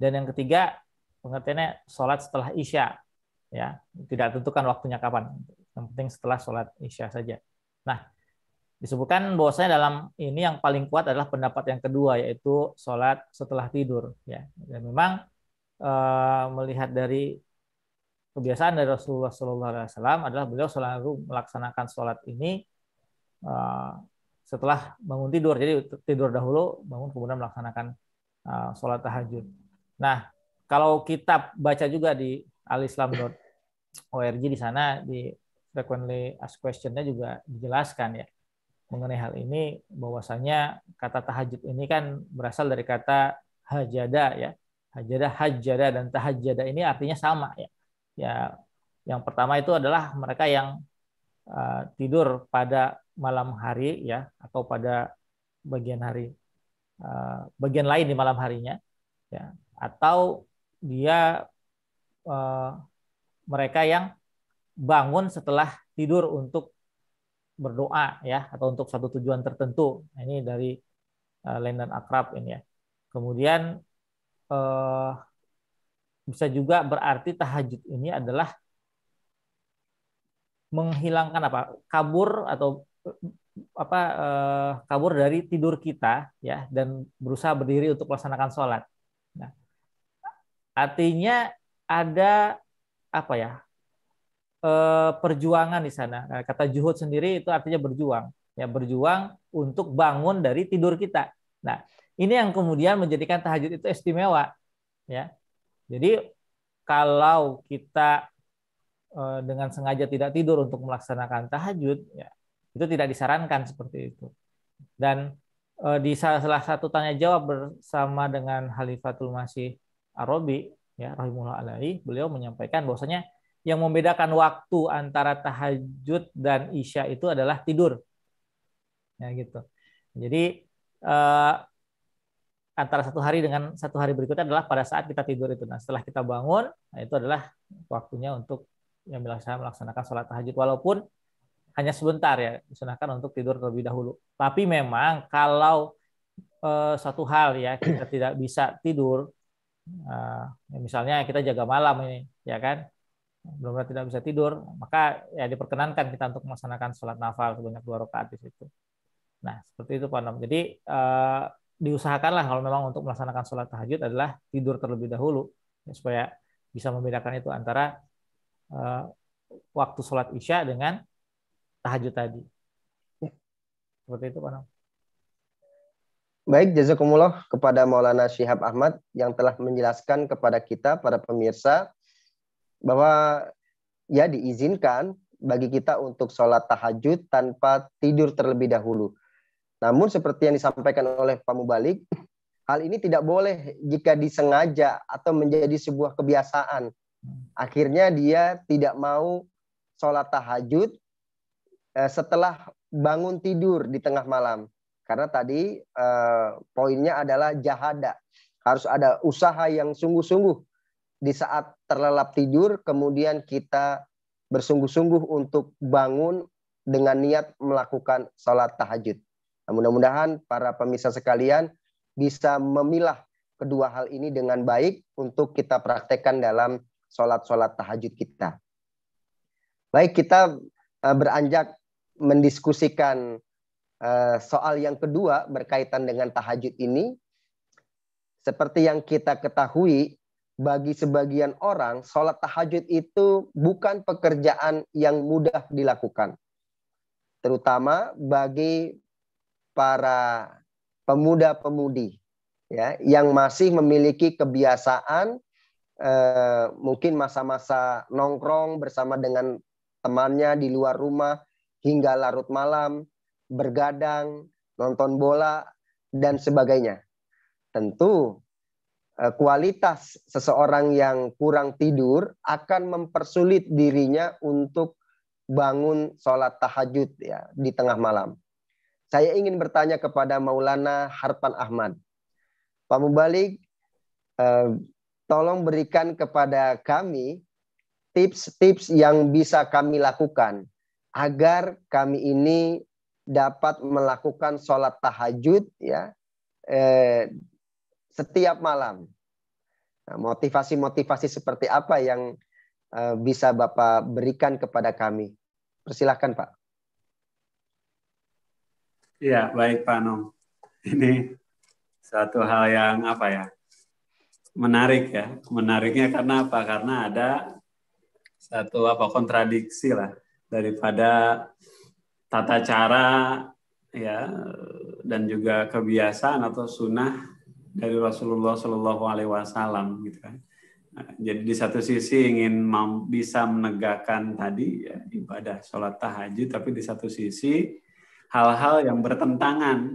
Dan yang ketiga pengertiannya sholat setelah isya ya, tidak tentukan waktunya kapan. Yang penting setelah sholat isya saja. Nah, disebutkan bahwasanya dalam ini yang paling kuat adalah pendapat yang kedua yaitu sholat setelah tidur ya. Dan memang melihat dari kebiasaan dari Rasulullah SAW adalah beliau selalu melaksanakan sholat ini setelah bangun tidur. Jadi tidur dahulu, bangun kemudian melaksanakan sholat tahajud. Nah, kalau kita baca juga di alislam.org, di sana di frequently asked question-nya juga dijelaskan ya mengenai hal ini, bahwasanya kata tahajud ini kan berasal dari kata hajada ya. Hajada dan tahajjada ini artinya sama ya. Ya, yang pertama itu adalah mereka yang tidur pada malam hari ya, atau pada bagian lain di malam harinya ya, atau dia mereka yang bangun setelah tidur untuk berdoa ya, atau untuk satu tujuan tertentu. Nah, ini dari lain dan akrab ini ya. Kemudian bisa juga berarti tahajud ini adalah menghilangkan kabur atau kabur dari tidur kita ya, dan berusaha berdiri untuk melaksanakan sholat. Nah, artinya ada perjuangan di sana. Kata juhud sendiri itu artinya berjuang ya, berjuang untuk bangun dari tidur kita. Nah, ini yang kemudian menjadikan tahajud itu istimewa ya. Jadi kalau kita dengan sengaja tidak tidur untuk melaksanakan tahajud ya, itu tidak disarankan seperti itu. Dan di salah satu tanya jawab bersama dengan Khalifatul Masih Ar-Rabi ya, rahimahullah alaihi, beliau menyampaikan bahwasanya yang membedakan waktu antara tahajud dan isya itu adalah tidur ya gitu. Jadi antara satu hari dengan satu hari berikutnya adalah pada saat kita tidur itu. Nah, setelah kita bangun, nah itu adalah waktunya untuk yang melaksanakan sholat tahajud, walaupun hanya sebentar ya, disunahkan untuk tidur terlebih dahulu. Tapi memang kalau suatu hal ya kita tidak bisa tidur, ya misalnya kita jaga malam ini, ya kan, benar-benar tidak bisa tidur, maka ya diperkenankan kita untuk melaksanakan sholat nafal sebanyak 2 rakaat di situ. Nah, seperti itu Pak Nom. Jadi diusahakanlah kalau memang untuk melaksanakan sholat tahajud adalah tidur terlebih dahulu ya, supaya bisa membedakan itu antara waktu sholat isya dengan tahajud tadi. Seperti itu Pak Nom. Baik, jazakumullah kepada Maulana Syihab Ahmad yang telah menjelaskan kepada kita para pemirsa bahwa ya diizinkan bagi kita untuk sholat tahajud tanpa tidur terlebih dahulu. Namun seperti yang disampaikan oleh Pak Mubalik, hal ini tidak boleh jika disengaja atau menjadi sebuah kebiasaan. Akhirnya dia tidak mau sholat tahajud setelah bangun tidur di tengah malam. Karena tadi poinnya adalah jahada. Harus ada usaha yang sungguh-sungguh di saat terlelap tidur, kemudian kita bersungguh-sungguh untuk bangun dengan niat melakukan sholat tahajud. Nah, mudah-mudahan para pemirsa sekalian bisa memilah kedua hal ini dengan baik untuk kita praktekkan dalam sholat-sholat tahajud kita. Baik, kita beranjak mendiskusikan soal yang kedua berkaitan dengan tahajud ini. Seperti yang kita ketahui, bagi sebagian orang, sholat tahajud itu bukan pekerjaan yang mudah dilakukan. Terutama bagi para pemuda-pemudi ya, yang masih memiliki kebiasaan mungkin masa-masa nongkrong bersama dengan temannya di luar rumah hingga larut malam, bergadang, nonton bola, dan sebagainya. Tentu kualitas seseorang yang kurang tidur akan mempersulit dirinya untuk bangun sholat tahajud ya, di tengah malam. Saya ingin bertanya kepada Maulana Harpan Ahmad. Pak Mubalik, tolong berikan kepada kami tips-tips yang bisa kami lakukan agar kami ini dapat melakukan sholat tahajud ya setiap malam. Nah, motivasi-motivasi seperti apa yang bisa Bapak berikan kepada kami? Persilahkan Pak. Ya, baik Pak Nom. Ini satu hal yang menarik ya. Menariknya karena apa? Karena ada satu kontradiksi lah daripada tata cara ya dan juga kebiasaan atau sunnah dari Rasulullah Shallallahu Alaihi Wasallam gitu kan. Jadi di satu sisi ingin bisa menegakkan tadi ya, ibadah sholat tahajud, tapi di satu sisi hal-hal yang bertentangan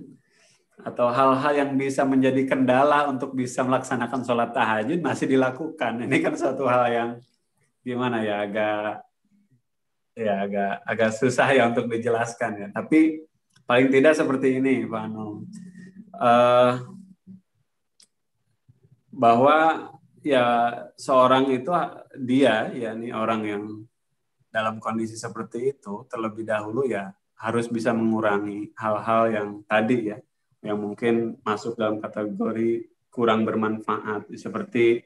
atau hal-hal yang bisa menjadi kendala untuk bisa melaksanakan sholat tahajud masih dilakukan. Ini kan suatu hal yang gimana ya, agak susah ya untuk dijelaskan ya. Tapi paling tidak seperti ini, Pak Anung, bahwa ya seorang itu dia ya nih orang yang dalam kondisi seperti itu terlebih dahulu ya harus bisa mengurangi hal-hal yang tadi ya, yang mungkin masuk dalam kategori kurang bermanfaat, seperti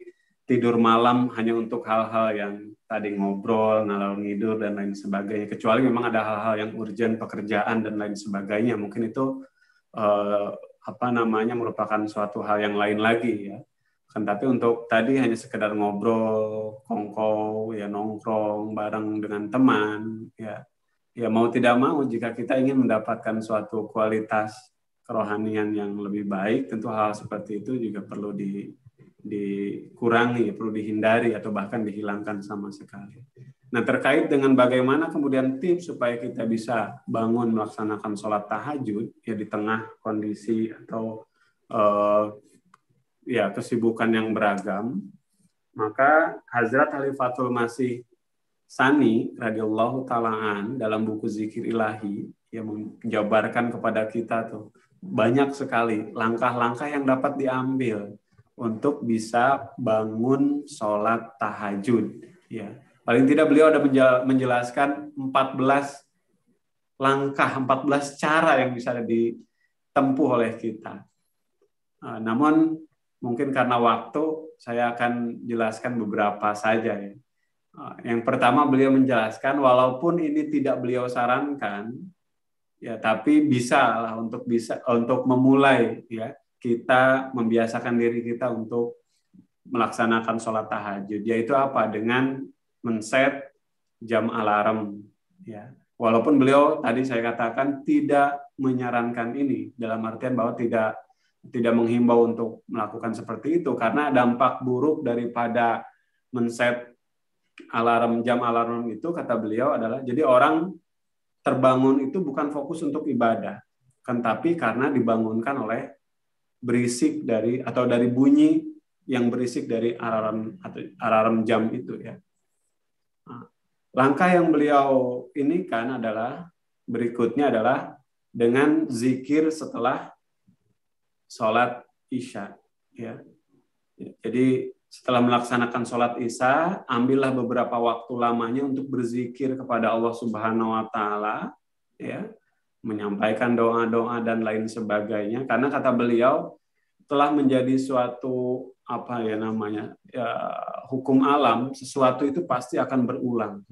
tidur malam hanya untuk hal-hal yang tadi ngobrol, ngalor ngidur dan lain sebagainya. Kecuali memang ada hal-hal yang urgent, pekerjaan dan lain sebagainya, mungkin itu merupakan suatu hal yang lain lagi ya. Kan tapi untuk tadi hanya sekedar ngobrol, kongkow, ya nongkrong bareng dengan teman, ya mau tidak mau jika kita ingin mendapatkan suatu kualitas kerohanian yang lebih baik, tentu hal seperti itu juga perlu dikurangi, perlu dihindari atau bahkan dihilangkan sama sekali. Nah, terkait dengan bagaimana kemudian tips supaya kita bisa bangun melaksanakan sholat tahajud ya di tengah kondisi atau kesibukan yang beragam, maka Hazrat Khalifatul Masih Sani radhiyallahu ta'alaan dalam buku Zikir Ilahi yang menjabarkan kepada kita tuh banyak sekali langkah-langkah yang dapat diambil untuk bisa bangun sholat tahajud. Ya, paling tidak beliau ada menjelaskan 14 langkah, 14 cara yang bisa ditempuh oleh kita. Namun mungkin karena waktu saya akan jelaskan beberapa saja ya. Yang pertama beliau menjelaskan walaupun ini tidak beliau sarankan ya, tapi bisa lah untuk memulai ya, kita membiasakan diri kita untuk melaksanakan sholat tahajud, yaitu apa? Dengan men-set jam alarm ya. Walaupun beliau tadi saya katakan tidak menyarankan ini dalam artian bahwa tidak menghimbau untuk melakukan seperti itu, karena dampak buruk daripada men-set jam alarm itu kata beliau adalah jadi orang terbangun itu bukan fokus untuk ibadah, kan tapi karena dibangunkan oleh berisik dari bunyi yang berisik dari alarm jam itu ya. Langkah yang beliau ini kan adalah berikutnya adalah dengan zikir setelah sholat Isya ya. Jadi setelah melaksanakan sholat Isya, ambillah beberapa waktu lamanya untuk berzikir kepada Allah Subhanahu wa Ta'ala, ya, menyampaikan doa-doa dan lain sebagainya. Karena kata beliau telah menjadi suatu hukum alam, sesuatu itu pasti akan berulang.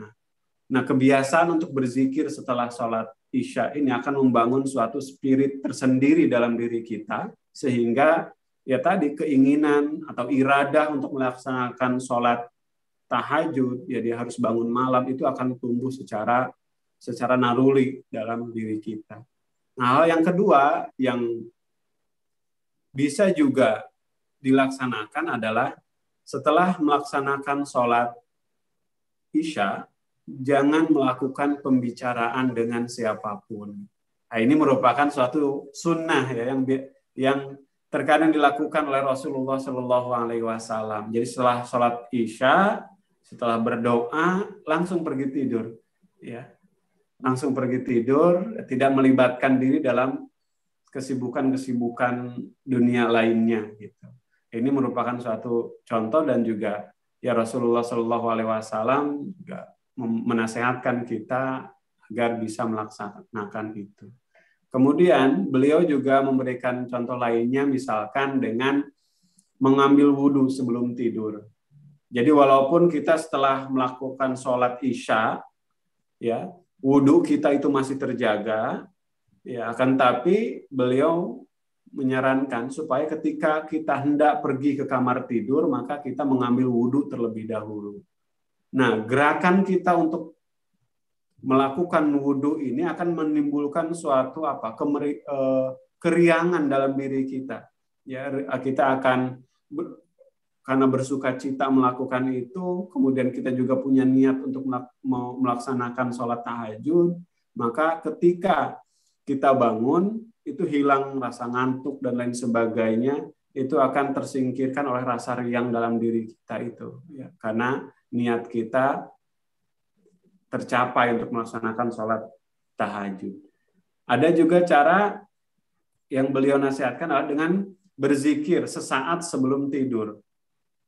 Nah, kebiasaan untuk berzikir setelah sholat Isya ini akan membangun suatu spirit tersendiri dalam diri kita, sehingga ya tadi keinginan atau iradah untuk melaksanakan sholat tahajud, ya dia harus bangun malam, itu akan tumbuh secara naruli dalam diri kita. Nah, hal yang kedua yang bisa juga dilaksanakan adalah setelah melaksanakan sholat Isya, jangan melakukan pembicaraan dengan siapapun. Nah, ini merupakan suatu sunnah ya, yang terkadang dilakukan oleh Rasulullah Shallallahu Alaihi Wasallam. Jadi setelah sholat Isya, setelah berdoa, langsung pergi tidur, ya, langsung pergi tidur, tidak melibatkan diri dalam kesibukan dunia lainnya. Gitu. Ini merupakan suatu contoh dan juga ya Rasulullah Shallallahu Alaihi Wasallam juga menasehatkan kita agar bisa melaksanakan itu. Kemudian beliau juga memberikan contoh lainnya, misalkan dengan mengambil wudhu sebelum tidur. Jadi walaupun kita setelah melakukan sholat Isya, ya wudhu kita itu masih terjaga, ya akan tapi beliau menyarankan supaya ketika kita hendak pergi ke kamar tidur, maka kita mengambil wudhu terlebih dahulu. Nah, gerakan kita untuk melakukan wudhu ini akan menimbulkan suatu keriangan dalam diri kita. Ya, kita akan karena bersuka cita melakukan itu, kemudian kita juga punya niat untuk melaksanakan sholat tahajud, maka ketika kita bangun, itu hilang rasa ngantuk dan lain sebagainya, itu akan tersingkirkan oleh rasa riang dalam diri kita itu. Ya, karena niat kita tercapai untuk melaksanakan sholat tahajud. Ada juga cara yang beliau nasihatkan adalah dengan berzikir sesaat sebelum tidur.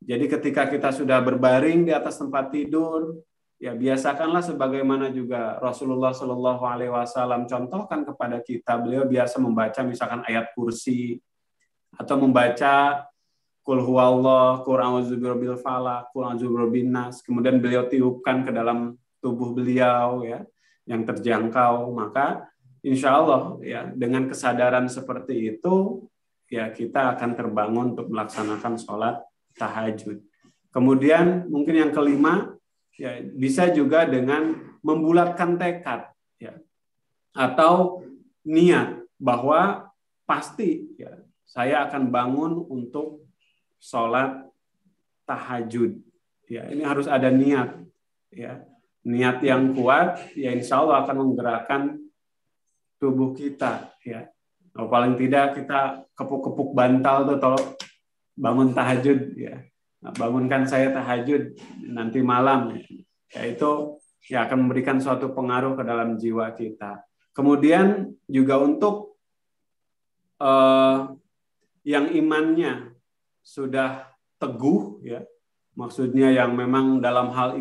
Jadi ketika kita sudah berbaring di atas tempat tidur, ya biasakanlah sebagaimana juga Rasulullah Shallallahu Alaihi Wasallam contohkan kepada kita. Beliau biasa membaca misalkan ayat kursi atau membaca Qul huwallah, Qul a'udzu birabbil falaq, Qul a'udzu birabbin nas. Kemudian beliau tiupkan ke dalam tubuh beliau ya yang terjangkau. Maka insya Allah ya dengan kesadaran seperti itu ya kita akan terbangun untuk melaksanakan sholat tahajud. Kemudian mungkin yang kelima ya bisa juga dengan membulatkan tekad ya atau niat bahwa pasti ya saya akan bangun untuk sholat tahajud. Ya, ini harus ada niat ya. Niat yang kuat ya insya Allah akan menggerakkan tubuh kita ya. Nah, paling tidak kita kepuk-kepuk bantal tuh kalau bangun tahajud ya. Nah, bangunkan saya tahajud nanti malam ya itu ya akan memberikan suatu pengaruh ke dalam jiwa kita. Kemudian juga untuk yang imannya sudah teguh ya. Maksudnya yang memang dalam hal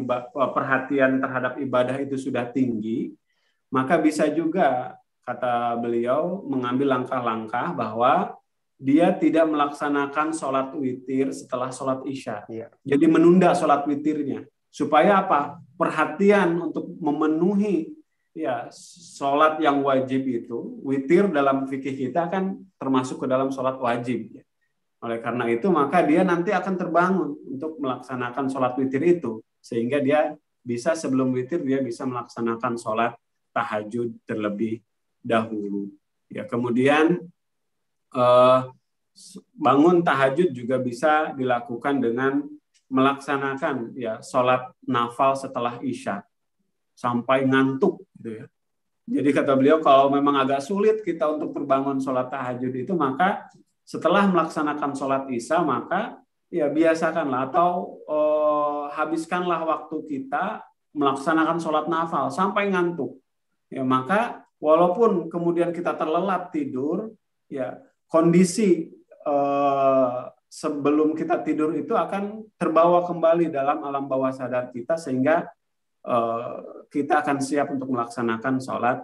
perhatian terhadap ibadah itu sudah tinggi, maka bisa juga kata beliau mengambil langkah-langkah bahwa dia tidak melaksanakan sholat witir setelah sholat isya. Ya. Jadi menunda sholat witirnya. Supaya apa? Perhatian untuk memenuhi ya sholat yang wajib itu, witir dalam fikih kita kan termasuk ke dalam sholat wajib. Ya. Oleh karena itu maka dia nanti akan terbangun untuk melaksanakan sholat witir itu. Sehingga dia bisa sebelum witir dia bisa melaksanakan sholat tahajud terlebih dahulu. Ya, kemudian bangun tahajud juga bisa dilakukan dengan melaksanakan ya sholat nafal setelah isya sampai ngantuk gitu ya. Jadi kata beliau kalau memang agak sulit kita untuk terbangun sholat tahajud itu maka setelah melaksanakan sholat isya maka ya biasakanlah atau habiskanlah waktu kita melaksanakan sholat nafal sampai ngantuk. Ya maka walaupun kemudian kita terlelap tidur, ya kondisi sebelum kita tidur itu akan terbawa kembali dalam alam bawah sadar kita sehingga kita akan siap untuk melaksanakan sholat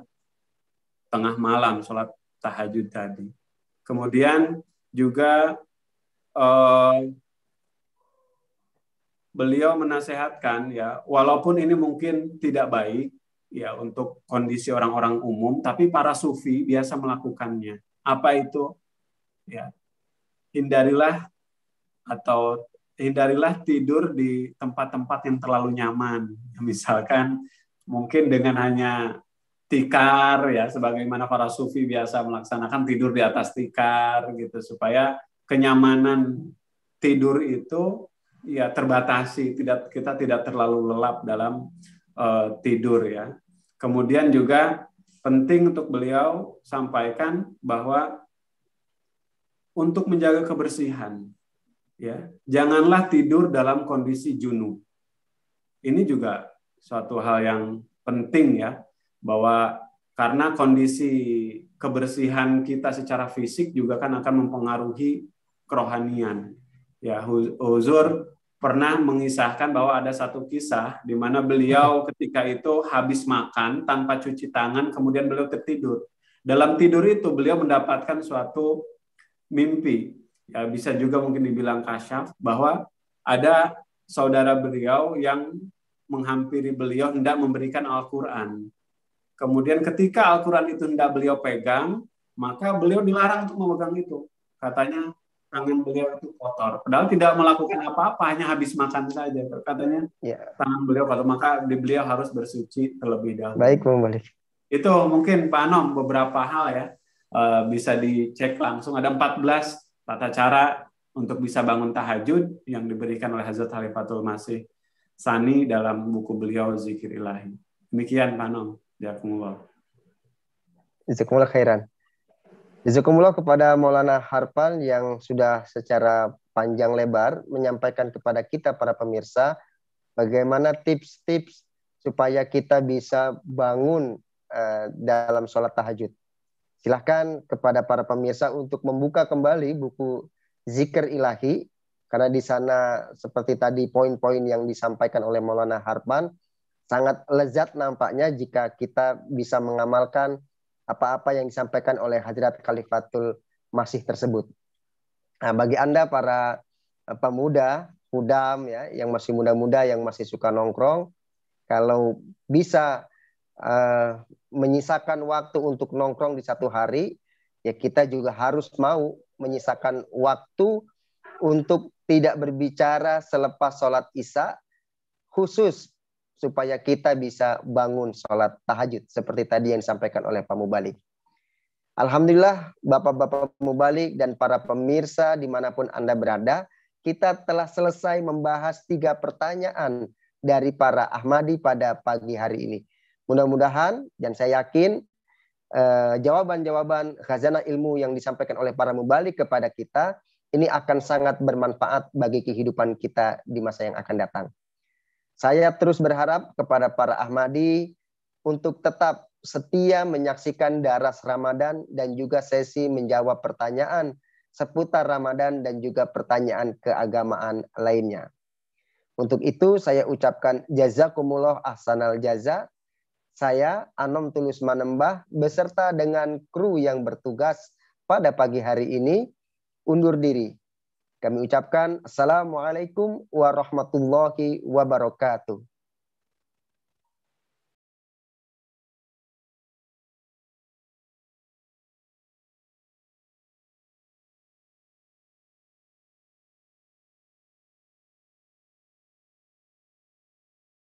tengah malam, sholat tahajud tadi. Kemudian juga beliau menasehatkan ya, walaupun ini mungkin tidak baik ya untuk kondisi orang-orang umum, tapi para sufi biasa melakukannya. Apa itu? Ya, hindarilah tidur di tempat-tempat yang terlalu nyaman. Misalkan mungkin dengan hanya tikar ya, sebagaimana para sufi biasa melaksanakan tidur di atas tikar gitu supaya kenyamanan tidur itu ya terbatasi, kita tidak terlalu lelap dalam tidur ya. Kemudian juga penting untuk beliau sampaikan bahwa untuk menjaga kebersihan ya, janganlah tidur dalam kondisi junub. Ini juga suatu hal yang penting ya, bahwa karena kondisi kebersihan kita secara fisik juga kan akan mempengaruhi kerohanian. Ya, Huzur pernah mengisahkan bahwa ada satu kisah di mana beliau ketika itu habis makan tanpa cuci tangan, kemudian beliau tertidur. Dalam tidur itu beliau mendapatkan suatu mimpi, ya bisa juga mungkin dibilang kasyaf, bahwa ada saudara beliau yang menghampiri beliau hendak memberikan Al-Quran. Kemudian ketika Al-Quran itu hendak beliau pegang, maka beliau dilarang untuk memegang itu. Katanya tangan beliau itu kotor. Padahal tidak melakukan apa-apa, hanya habis makan saja. Katanya tangan beliau kotor, maka beliau harus bersuci terlebih dahulu. Baik, Bang Balik. Itu mungkin Pak Anom beberapa hal ya bisa dicek langsung. Ada 14 tata cara untuk bisa bangun tahajud yang diberikan oleh Hazrat Khalifatul Masih Tsani dalam buku beliau Zikir Ilahi. Demikian Pak Nom. Jazakumullah. Jazakumullah khairan. Jazakumullah kepada Maulana Harpan yang sudah secara panjang lebar menyampaikan kepada kita para pemirsa bagaimana tips-tips supaya kita bisa bangun dalam sholat tahajud. Silahkan kepada para pemirsa untuk membuka kembali buku Zikir Ilahi, karena di sana seperti tadi poin-poin yang disampaikan oleh Maulana Harpan sangat lezat nampaknya jika kita bisa mengamalkan apa-apa yang disampaikan oleh Hadrat Khalifatul Masih tersebut. Nah, bagi Anda para pemuda, pudam ya, yang masih muda-muda, yang masih suka nongkrong, kalau bisa menyisakan waktu untuk nongkrong di satu hari, ya kita juga harus mau menyisakan waktu untuk tidak berbicara selepas sholat Isya, khusus supaya kita bisa bangun sholat tahajud seperti tadi yang disampaikan oleh Pak Mubalik. Alhamdulillah Bapak-Bapak Mubalik dan para pemirsa dimanapun Anda berada, kita telah selesai membahas 3 pertanyaan dari para Ahmadi pada pagi hari ini. Mudah-mudahan dan saya yakin jawaban-jawaban khazanah ilmu yang disampaikan oleh para Mubalik kepada kita ini akan sangat bermanfaat bagi kehidupan kita di masa yang akan datang. Saya terus berharap kepada para Ahmadi untuk tetap setia menyaksikan Daras Ramadan dan juga sesi menjawab pertanyaan seputar Ramadan dan juga pertanyaan keagamaan lainnya. Untuk itu saya ucapkan jazakumullah ahsanal jaza. Saya Anom Tulus Manembah beserta dengan kru yang bertugas pada pagi hari ini undur diri. Kami ucapkan Assalamualaikum warahmatullahi wabarakatuh.